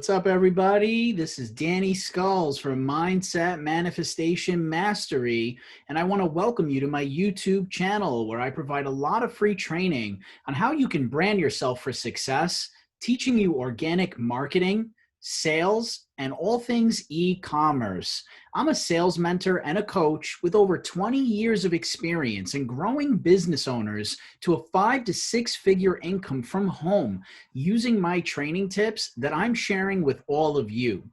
What's up, everybody? This is Danny Skulls from Mindset Manifestation Mastery, and I want to welcome you to my YouTube channel where I provide a lot of free training on how you can brand yourself for success, teaching you organic marketing, sales, and all things e-commerce. I'm a sales mentor and a coach with over 20 years of experience in growing business owners to a 5 to 6 figure income from home using my training tips that I'm sharing with all of you.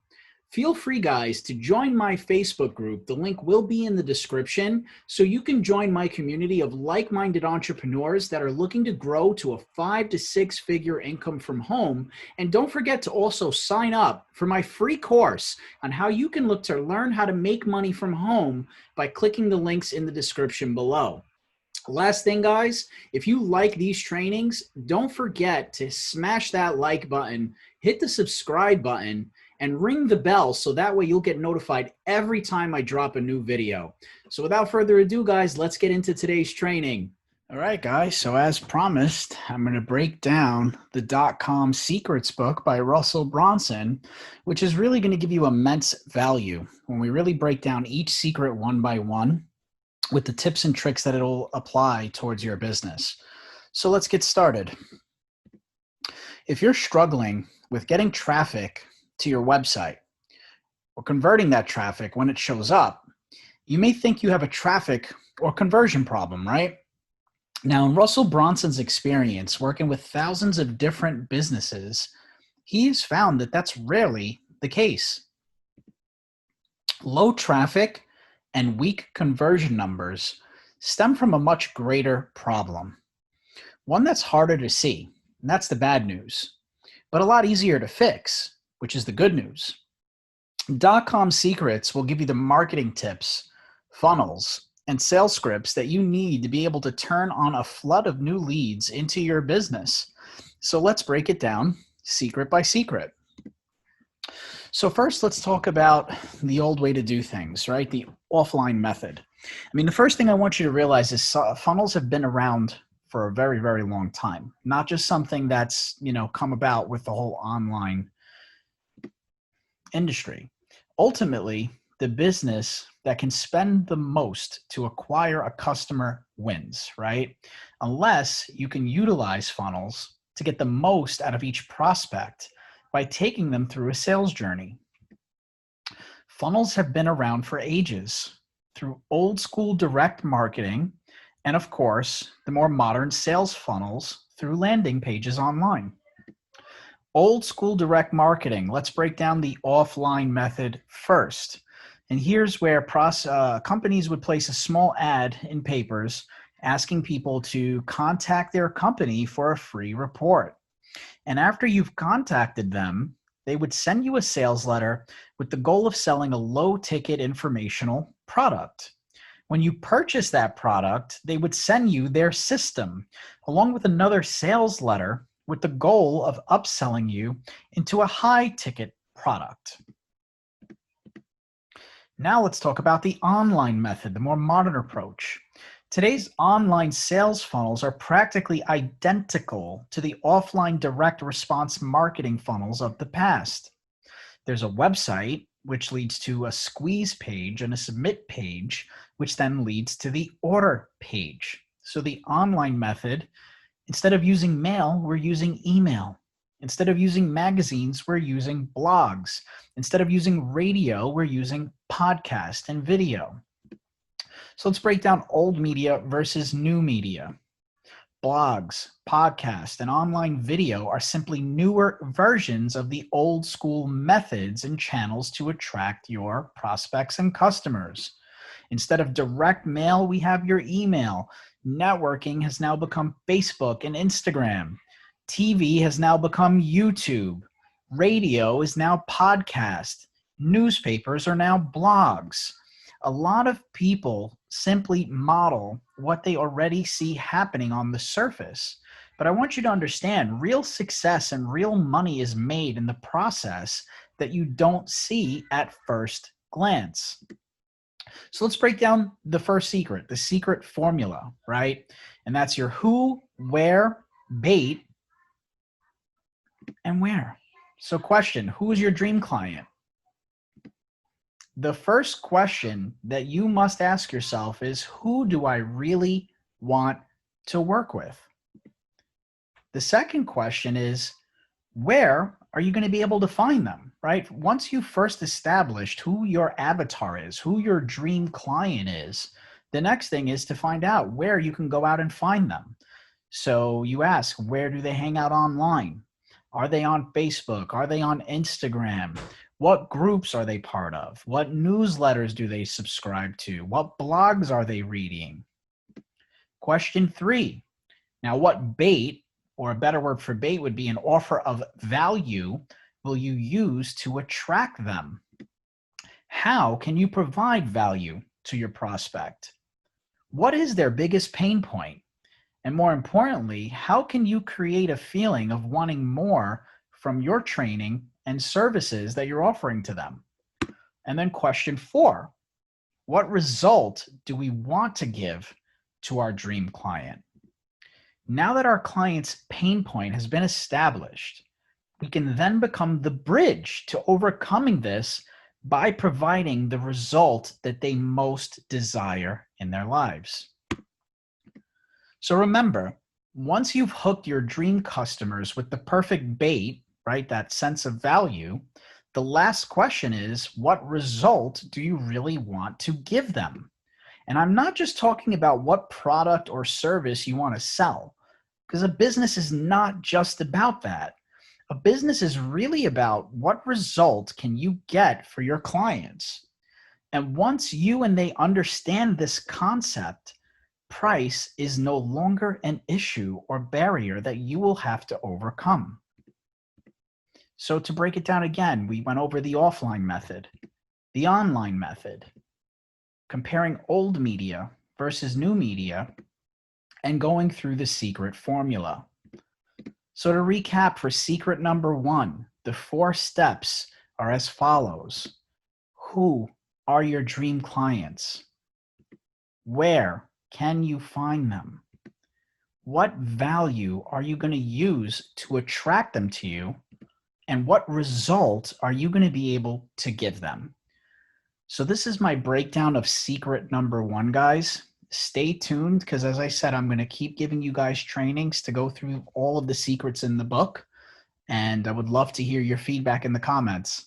Feel free, guys, to join my Facebook group. The link will be in the description, so you can join my community of like-minded entrepreneurs that are looking to grow to a 5 to 6 figure income from home. And don't forget to also sign up for my free course on how you can look to learn how to make money from home by clicking the links in the description below. Last thing, guys, if you like these trainings, don't forget to smash that like button, hit the subscribe button, and ring the bell so that way you'll get notified every time I drop a new video. So without further ado, guys, let's get into today's training. All right, guys, so as promised, I'm going to break down the .com Secrets book by Russel Brunson, which is really going to give you immense value when we really break down each secret one by one with the tips and tricks that it'll apply towards your business. So let's get started. If you're struggling with getting traffic to your website or converting that traffic when it shows up, you may think you have a traffic or conversion problem, right? Now, in Russel Brunson's experience working with thousands of different businesses, he's found that that's rarely the case. Low traffic and weak conversion numbers stem from a much greater problem. One that's harder to see, and that's the bad news, but a lot easier to fix, which is the good news. .com Secrets will give you the marketing tips, funnels, and sales scripts that you need to be able to turn on a flood of new leads into your business. So let's break it down secret by secret. So first, let's talk about the old way to do things, right? The offline method. I mean, the first thing I want you to realize is funnels have been around for a very, very long time, not just something that's, come about with the whole online industry. Ultimately, the business that can spend the most to acquire a customer wins, right? Unless you can utilize funnels to get the most out of each prospect by taking them through a sales journey. Funnels have been around for ages through old school direct marketing and, of course, the more modern sales funnels through landing pages online. Old school direct marketing, let's break down the offline method first. And here's where companies would place a small ad in papers asking people to contact their company for a free report. And after you've contacted them, they would send you a sales letter with the goal of selling a low-ticket informational product. When you purchase that product, they would send you their system along with another sales letter with the goal of upselling you into a high-ticket product. Now let's talk about the online method, the more modern approach. Today's online sales funnels are practically identical to the offline direct response marketing funnels of the past. There's a website, which leads to a squeeze page and a submit page, which then leads to the order page. So the online method, instead of using mail, we're using email. Instead of using magazines, we're using blogs. Instead of using radio, we're using podcast and video. So let's break down old media versus new media. Blogs, podcasts, and online video are simply newer versions of the old school methods and channels to attract your prospects and customers. Instead of direct mail, we have your email. Networking has now become Facebook and Instagram. TV has now become YouTube. Radio is now podcast. Newspapers are now blogs. A lot of people simply model what they already see happening on the surface. But I want you to understand, real success and real money is made in the process that you don't see at first glance. So let's break down the first secret, the secret formula, right? And that's your who, where, bait, and where. So question, who is your dream client? The first question that you must ask yourself is, who do I really want to work with? The second question is, where are you going to be able to find them, right? Once you first established who your avatar is, who your dream client is, the next thing is to find out where you can go out and find them. So you ask, where do they hang out online? Are they on Facebook? Are they on Instagram? What groups are they part of? What newsletters do they subscribe to? What blogs are they reading? Question 3. Now, what bait, or a better word for bait would be an offer of value, will you use to attract them? How can you provide value to your prospect? What is their biggest pain point? And more importantly, how can you create a feeling of wanting more from your training and services that you're offering to them? And then question 4, what result do we want to give to our dream client? Now that our client's pain point has been established, we can then become the bridge to overcoming this by providing the result that they most desire in their lives. So remember, once you've hooked your dream customers with the perfect bait, right, that sense of value, the last question is, what result do you really want to give them? And I'm not just talking about what product or service you want to sell, because a business is not just about that. A business is really about what result can you get for your clients. And once you and they understand this concept, price is no longer an issue or barrier that you will have to overcome. So to break it down again, we went over the offline method, the online method, comparing old media versus new media, and going through the secret formula. So to recap for secret number 1, the 4 steps are as follows. Who are your dream clients? Where can you find them? What value are you going to use to attract them to you? And what result are you going to be able to give them? So this is my breakdown of secret number 1, guys. Stay tuned, because as I said, I'm going to keep giving you guys trainings to go through all of the secrets in the book. And I would love to hear your feedback in the comments.